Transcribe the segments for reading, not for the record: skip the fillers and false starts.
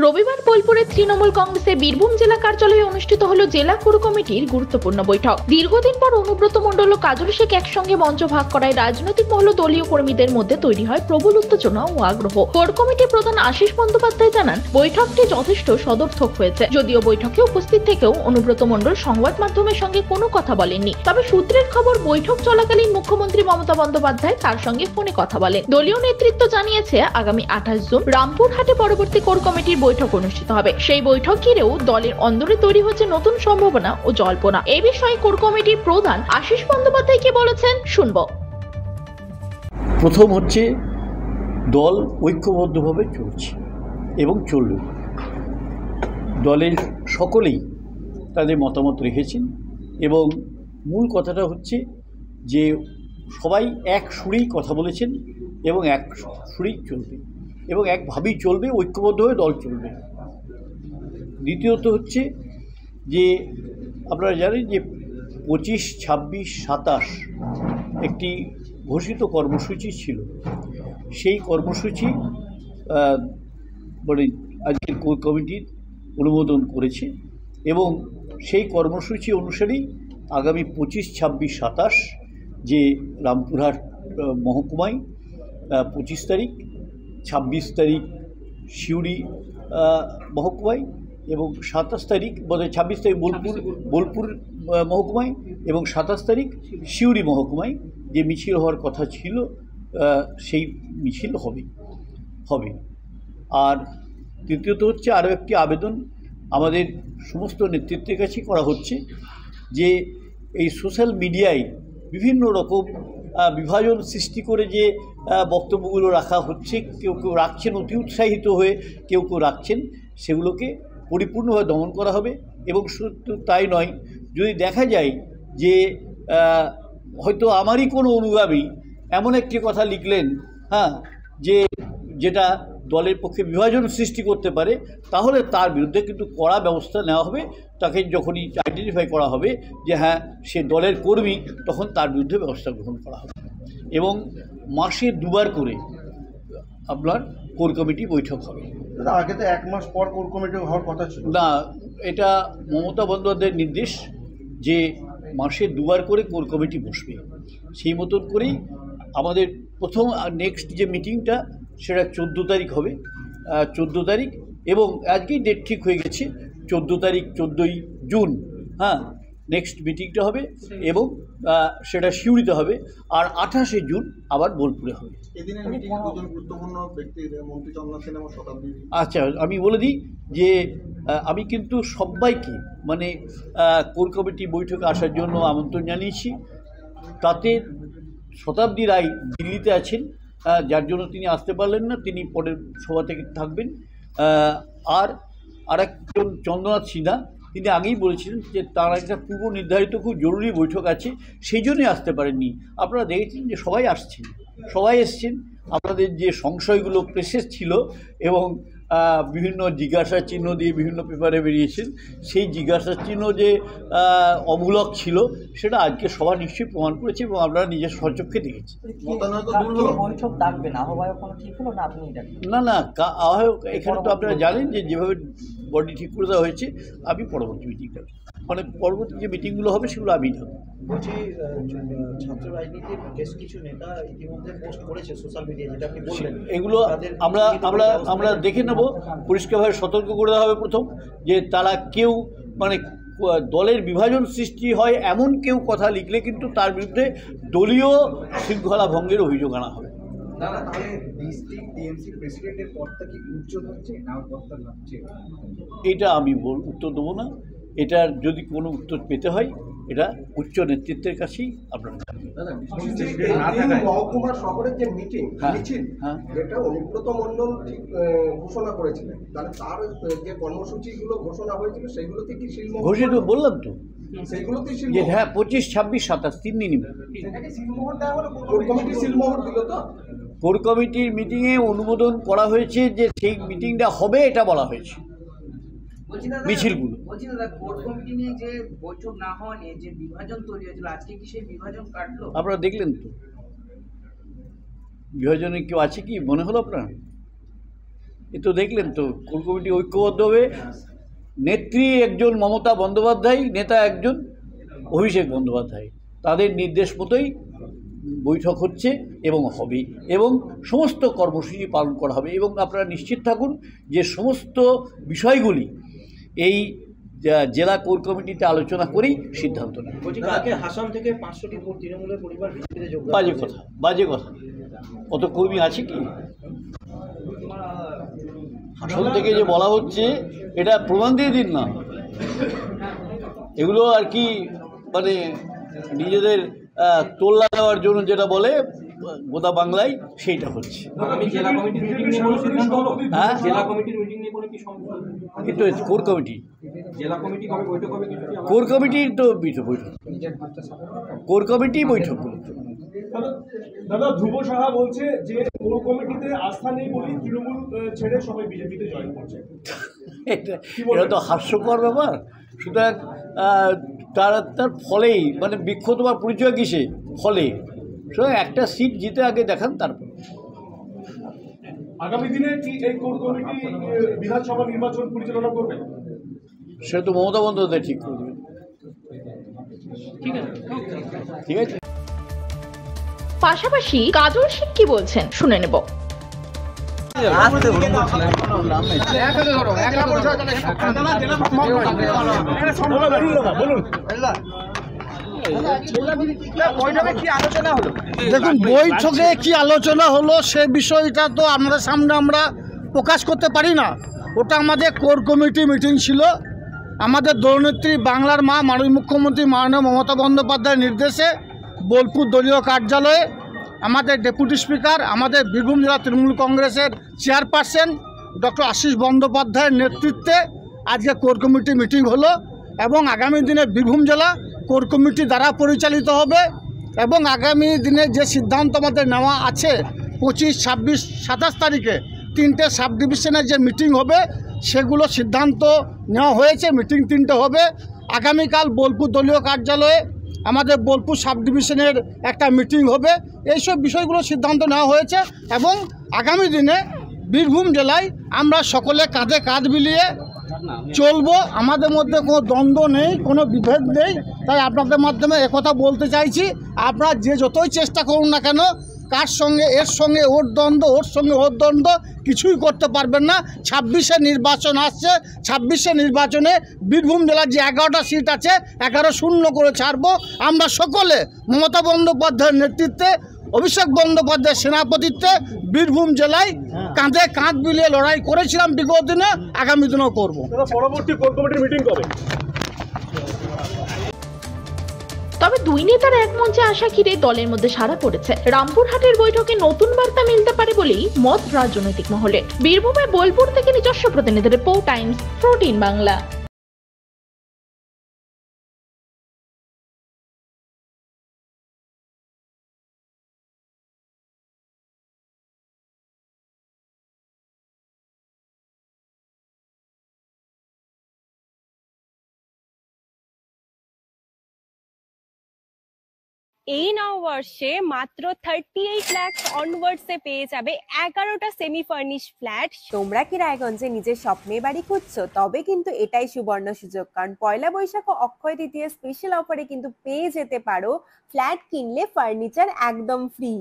রবিবার বোলপুরে তৃণমূল কংগ্রেসের বীরভূম জেলা কার্যালয়ে অনুষ্ঠিত হলো জেলা কোর কমিটির গুরুত্বপূর্ণ বৈঠক। দীর্ঘদিন পর অনুব্রত মণ্ডল ও কাজল শেখ একসঙ্গে মঞ্চ ভাগ করায় রাজনৈতিক মহল ও দলীয় কর্মীদের মধ্যে তৈরি হয় প্রবল উত্তেজনা ও আগ্রহ। কোর কমিটির প্রধান আশিস বন্দ্যোপাধ্যায় জানান, বৈঠকটি যথেষ্ট সদর্থক হয়েছে। যদিও বৈঠকে উপস্থিত থেকেও অনুব্রত মণ্ডল সংবাদ মাধ্যমের সঙ্গে কোনো কথা বলেননি। তবে সূত্রের খবর, বৈঠক চলাকালীন মুখ্যমন্ত্রী মমতা বন্দ্যোপাধ্যায় তার সঙ্গে ফোনে কথা বলেন। দলীয় নেতৃত্ব জানিয়েছে, আগামী 28 জুন রামপুরহাটে পরবর্তী কোর কমিটির বৈঠক অনুষ্ঠিত হবে। সেই বৈঠক ঘিরেও দলের অন্দরে তৈরি হচ্ছে নতুন সম্ভাবনা ও জল্পনা। এই বিষয়ে কোর কমিটির প্রধান আশিস বন্দ্যোপাধ্যায় কি বলেছেন শুনবো। প্রথম হচ্ছে, দল ঐক্যবদ্ধভাবে চলছে এবং চলবে। দলের সকলেই তাদের মতামত রেখেছেন এবং মূল কথাটা হচ্ছে যে সবাই এক সুরেই কথা বলেছেন এবং এক সুরেই চলবে এবং একভাবেই চলবে, ঐক্যবদ্ধভাবে দল চলবে। দ্বিতীয়ত হচ্ছে যে আপনারা জানেন যে 25, 26, 27 একটি ঘোষিত কর্মসূচি ছিল। সেই কর্মসূচি মানে আজকের কোর কমিটির অনুমোদন করেছে এবং সেই কর্মসূচি অনুসারেই আগামী 25, 26, 27 যে রামপুরহাট মহকুমায় 25 তারিখ, 26 তারিখ সিউড়ি মহকুমায় এবং 27 তারিখ, বোধহয় 26 তারিখ বোলপুর মহকুমায় এবং 27 তারিখ সিউড়ি মহকুমায় যে মিছিল হওয়ার কথা ছিল সেই মিছিল হবে। আর তৃতীয়ত হচ্ছে, আরও একটি আবেদন আমাদের সমস্ত নেতৃত্বের কাছে করা হচ্ছে যে এই সোশ্যাল মিডিয়ায় বিভিন্ন রকম বিভাজন সৃষ্টি করে যে বক্তব্যগুলো রাখা হচ্ছে, কেউ কেউ রাখছেন অতি উৎসাহিত হয়ে, কেউ কেউ রাখছেন, সেগুলোকে পরিপূর্ণভাবে দমন করা হবে। এবং শুধু তাই নয়, যদি দেখা যায় যে হয়তো আমারই কোনো অনুগামী এমন একটি কথা লিখলেন যেটা দলের পক্ষে বিভাজন সৃষ্টি করতে পারে, তাহলে তার বিরুদ্ধে কিন্তু কড়া ব্যবস্থা নেওয়া হবে। তাকে যখনই আইডেন্টিফাই করা হবে যে হ্যাঁ সে দলের কর্মী, তখন তার বিরুদ্ধে ব্যবস্থা গ্রহণ করা হবে। এবং মাসে 2 বার করে আপনার কোর কমিটি বৈঠক হবে। আগে তো 1 মাস পর কোর কমিটি হওয়ার কথা ছিল না, এটা মমতা বন্দ্যোপাধ্যায়ের নির্দেশ যে মাসে 2 বার করে কোর কমিটি বসবে। সেই মতন করেই আমাদের প্রথম নেক্সট যে মিটিংটা সেটা 14 তারিখ হবে, 14 তারিখ, এবং আজকেই ডেট ঠিক হয়ে গেছে 14 তারিখ, 14ই জুন নেক্সট মিটিংটা হবে এবং সেটা সিউড়িতে হবে। আর 28শে জুন আবার বোলপুরে হবে। আচ্ছা, আমি বলে দিই যে আমি কিন্তু সবাইকে মানে কোর কমিটি বৈঠকে আসার জন্য আমন্ত্রণ জানিয়েছি। তাতে শতাব্দী রায় দিল্লিতে আছেন, যার জন্য তিনি আসতে পারলেন না, তিনি পরের সভা থেকে থাকবেন। আর একজন চন্দ্রনাথ সিনহা, তিনি আগেই বলেছিলেন যে তার একটা পূর্ব নির্ধারিত খুব জরুরি বৈঠক আছে, সেই জন্যই আসতে পারেননি। আপনারা দেখেছেন যে সবাই এসছেন। আপনাদের যে সংশয়গুলো প্রেসেস ছিল এবং বিভিন্ন জিজ্ঞাসার চিহ্ন দিয়ে বিভিন্ন পেপারে বেরিয়েছেন, সেই জিজ্ঞাসার চিহ্ন যে অমূলক ছিল সেটা আজকে সবাই নিশ্চয়ই প্রমাণ করেছে এবং আপনারা নিজের স্বচক্ষে দেখেছেন। না, আহ্বায়ক এখানে তো আপনারা জানেন যে যেভাবে বডি ঠিক করে দেওয়া হয়েছে, আমি পরবর্তী মিটিংটা মানে পরবর্তী যে মিটিংগুলো হবে সেগুলো আমি থাকবো। বলছি, ছাত্র রাজনীতির বেশ কিছু নেতা ইতিমধ্যে পোস্ট করেছে সোশ্যাল মিডিয়ায়, যেটা আপনি বললেন, এগুলো আমরা দেখে নেব। পরিষ্কারভাবে সতর্ক করে দেওয়া হবে প্রথম, যে তারা কেউ মানে দলের বিভাজন সৃষ্টি হয় এমন কেউ কথা লিখলে কিন্তু তার বিরুদ্ধে দলীয় শৃঙ্খলা ভঙ্গের অভিযোগ আনা হবে। এটা আমি উত্তর দেবো না। এটার যদি কোনো উত্তর পেতে হয়, এটা উচ্চ নেতৃত্বের কাছেই আপনারা মহকুমা শহরের যে মিছিল যেটা অনুব্রত মণ্ডল ঘোষণা করেছিলেন, তাহলে তার যে কর্মসূচিগুলো ঘোষণা হয়েছিল সেগুলোতে কি ঘোষিত বললাম তো, সেইগুলোতে যে হ্যাঁ 25, 26, 27 3 দিনই কোর কমিটির মিটিংয়ে অনুমোদন করা হয়েছে যে সেই মিটিংটা হবে, এটা বলা হয়েছে। মিছিলগুলো আপনারা দেখলেন তো, বিভাজনে কেউ আছে কি মনে হলো আপনার? এ তো দেখলেন তো, কোর কমিটি ঐক্যবদ্ধ হবে। নেত্রী একজন মমতা বন্দ্যোপাধ্যায়, নেতা একজন অভিষেক বন্দ্যোপাধ্যায়, তাদের নির্দেশ মতোই বৈঠক হচ্ছে এবং হবে, এবং সমস্ত কর্মসূচি পালন করা হবে। এবং আপনারা নিশ্চিত থাকুন যে সমস্ত বিষয়গুলি এই জেলা কোর কমিটিতে আলোচনা করেই সিদ্ধান্ত নেয়। হাসান থেকে 500টি তৃণমূলের পরিবার বিজেপিতে যোগদান। বাজে কথা, বাজে কথা। কত কর্মী আছে কি? হাসন থেকে যে বলা হচ্ছে এটা প্রমাণ দিয়ে দিন না। এগুলো আর কি মানে নিজেদের তোল্লা দেওয়ার জন্য যেটা বলে গোদা বাংলায়, সেইটা হচ্ছে। হ্যাঁ, কিন্তু কোর কমিটি, কোর কমিটির তো বৈঠক, কোর কমিটি বৈঠকগুলো। দাদা, ধ্রুব সাহা বলছে যে কোর কমিটিতে আস্থা নেই বলেই তৃণমূল ছেড়ে সবাই বিজেপিতে জয়েন করছে। এটা তো হাস্যকর ব্যাপার। সুতরাং তার ফলেই মানে বৃক্ষ তোমার পরিচয় কিসে? ফলে। সুতরাং একটা সিট জিতে আগে দেখান, তারপর। আগামী দিনে কি এই কোর কমিটি বিধানসভা নির্বাচন পরিচালনা করবে? সেটা তো মমতা বন্দ্যোপাধ্যায় ঠিক করে দেবে। ঠিক আছে। পাশাপাশি কাজল শেখ কি বলছেন শুনে নেব। দেখুন, বৈঠকে কি আলোচনা হলো সে বিষয়টা তো আমাদের সামনে আমরা প্রকাশ করতে পারি না। ওটা আমাদের কোর কমিটি মিটিং ছিল। আমাদের দলনেত্রী বাংলার মা মাননীয় মুখ্যমন্ত্রী মাননীয় মমতা বন্দ্যোপাধ্যায়ের নির্দেশে বোলপুর দলীয় কার্যালয়ে আমাদের ডেপুটি স্পিকার, আমাদের বীরভূম জেলা তৃণমূল কংগ্রেসের চেয়ারপারসন ডক্টর আশিস বন্দ্যোপাধ্যায়ের নেতৃত্বে আজকে কোর কমিটি মিটিং হলো। এবং আগামী দিনে বীরভূম জেলা কোর কমিটি দ্বারা পরিচালিত হবে। এবং আগামী দিনে যে সিদ্ধান্ত আমাদের নেওয়া আছে 25, 26, 27 তারিখে 3টে সাব ডিভিশনের যে মিটিং হবে, সেগুলো সিদ্ধান্ত নেওয়া হয়েছে। মিটিং 3টে হবে। আগামীকাল বোলপুর দলীয় কার্যালয়ে আমাদের বোলপুর সাব ডিভিশনের একটা মিটিং হবে। এইসব বিষয়গুলো সিদ্ধান্ত নেওয়া হয়েছে। এবং আগামী দিনে বীরভূম জেলায় আমরা সকলে কাঁধে কাঁধ মিলিয়ে চলবো। আমাদের মধ্যে কোনো দ্বন্দ্ব নেই, কোনো বিভেদ নেই। তাই আপনাদের মাধ্যমে একথা বলতে চাইছি, আপনারা যে যতই চেষ্টা করুন না কেন, কার সঙ্গে এর সঙ্গে ওর দ্বন্দ্ব, ওর সঙ্গে ওর দ্বন্দ্ব কিছুই করতে পারবেন না। 26শে নির্বাচন আসছে। 26শে নির্বাচনে বীরভূম জেলার যে 11টা সিট আছে 11-0 করে ছাড়বো। আমরা সকলে মমতা বন্দ্যোপাধ্যায়ের নেতৃত্বে, অভিষেক বন্দ্যোপাধ্যায়ের সেনাপতিত্বে বীরভূম জেলায় কাঁধে কাঁধ মিলিয়ে লড়াই করেছিলাম বিগত দিনে, আগামী দিনেও করবো। পরবর্তী কোর কমিটির মিটিং কবে? তবে দুই নেতার এক মঞ্চে আসা ঘিরে দলের মধ্যে সাড়া পড়েছে। রামপুরহাটের বৈঠকে নতুন বার্তা মিলতে পারে বলেই মত রাজনৈতিক মহলে। বীরভূমে বোলপুর থেকে নিজস্ব প্রতিনিধি রিপোর্ট, টাইমস 14 বাংলা। এই নববর্ষে মাত্র 38 লাখ অনওয়ার্ডসে পেয়ে যাবে 11টা সেমি ফার্নিশ ফ্ল্যাট। তোমরা কি রায়গঞ্জে নিজের স্বপ্নের বাড়ি খুঁজছো? তবে কিন্তু এটাই সুবর্ণ সুযোগ, কারণ পয়লা বৈশাখ ও অক্ষয় তৃতীয়া স্পেশাল অফারে কিন্তু পেয়ে যেতে পারো ফ্ল্যাট কিনলে ফার্নিচার একদম ফ্রি।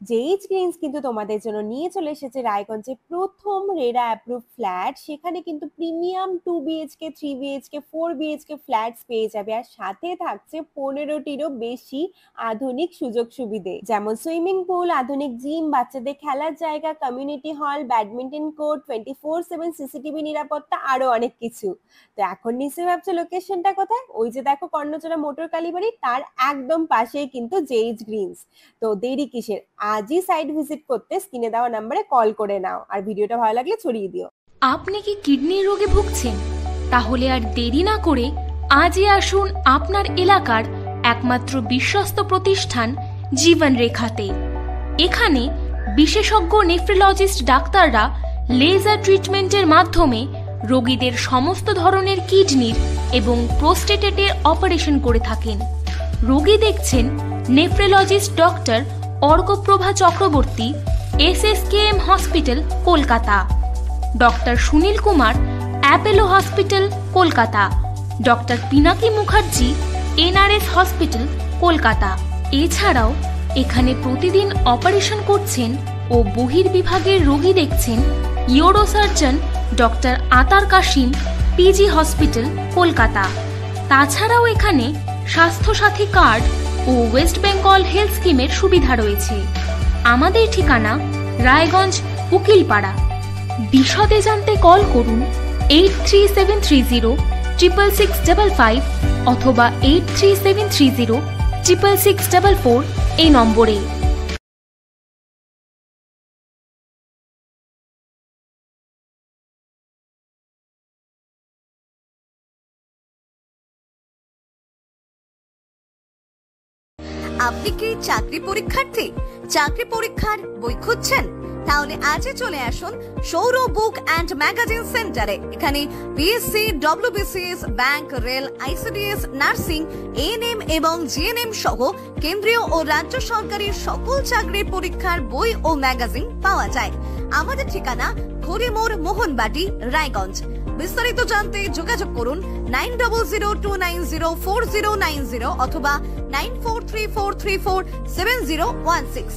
জেইচ গ্রিনস কিন্তু তোমাদের জন্য নিয়ে চলে এসেছে রায়গঞ্জে প্রথম রেরা অ্যাপ্রুভ ফ্ল্যাট। সেখানে কিন্তু premium 2 BHK, 3 BHK, 4 BHK flats পেয়ে যাবে। আর সাথে থাকছে 15টিরও বেশি আধুনিক সুযোগ সুবিধে, যেমন সুইমিং পুল, আধুনিক জিম, বাচ্চাদের খেলার জায়গা, community hall, badminton court, 24/7 CCTV নিরাপত্তা, আরো অনেক কিছু। তো এখন নিশ্চয়ই ভাবছো লোকেশনটা কোথায়? ওই যে দেখো কর্ণচড়া মোটর কালীবাড়ি, তার একদম পাশেই কিন্তু জেইচ গ্রিনস। তো দেরি কিসের? আজই সাইট ভিজিট করতে স্ক্রিনে দেওয়া নম্বরে কল করে নাও। আর ভিডিওটা ভালো লাগলে ছড়িয়ে দিও। আপনি কি কিডনির রোগে ভুগছেন? তাহলে আর দেরি না করে আজই আসুন আপনার এলাকার একমাত্র বিশ্বস্ত প্রতিষ্ঠান জীবন রেখাতে। এখানে বিশেষজ্ঞ নেফ্রোলজিস্ট ডাক্তাররা লেজার ট্রিটমেন্টের মাধ্যমে রোগীদের সমস্ত ধরনের কিডনির এবং প্রোস্টেটের অপারেশন করে থাকেন। রোগী দেখছেন nephrologist doctor Arkaprabha Chakraborty, SSKM hospital, Kolkata. Doctor Sunil Kumar, Apollo hospital, Kolkata, doctor Pinaki Mukherjee, NRS hospital, Kolkata. এছাড়াও এখানে প্রতিদিন অপারেশন করছেন ও বহির্বিভাগের রোগী দেখছেন ইউরোসার্জন ডক্টর আতার কাশিম, পিজি হসপিটাল, কলকাতা। তাছাড়াও এখানে স্বাস্থ্যসাথী কার্ড ও ওয়েস্ট বেঙ্গল হেলথ স্কিমের সুবিধা রয়েছে। আমাদের ঠিকানা রায়গঞ্জ, উকিলপাড়া। বিশদে জানতে কল করুন 8373066655 অথবা 8373066644 এই নম্বরে। আপনি কি চাকরি পরীক্ষার্থী? চাকরি পরীক্ষার বই খুঁজছেন? তাহলে আজই চলে আসুন সৌরভ বুক অ্যান্ড ম্যাগাজিন সেন্টারে। এখানে BSc, WBCS, bank, rail, ICDS, nursing, ANM এবং জিএনএম সহ কেন্দ্রীয় ও রাজ্য সরকারের সকল চাকরির পরীক্ষার বই ও ম্যাগাজিন পাওয়া যায়। আমাদের ঠিকানা খড়িমোড়, মোহনবাটি, রায়গঞ্জ। বিস্তারিত জানতে যোগাযোগ করুন 9002904090 অথবা 9434347016।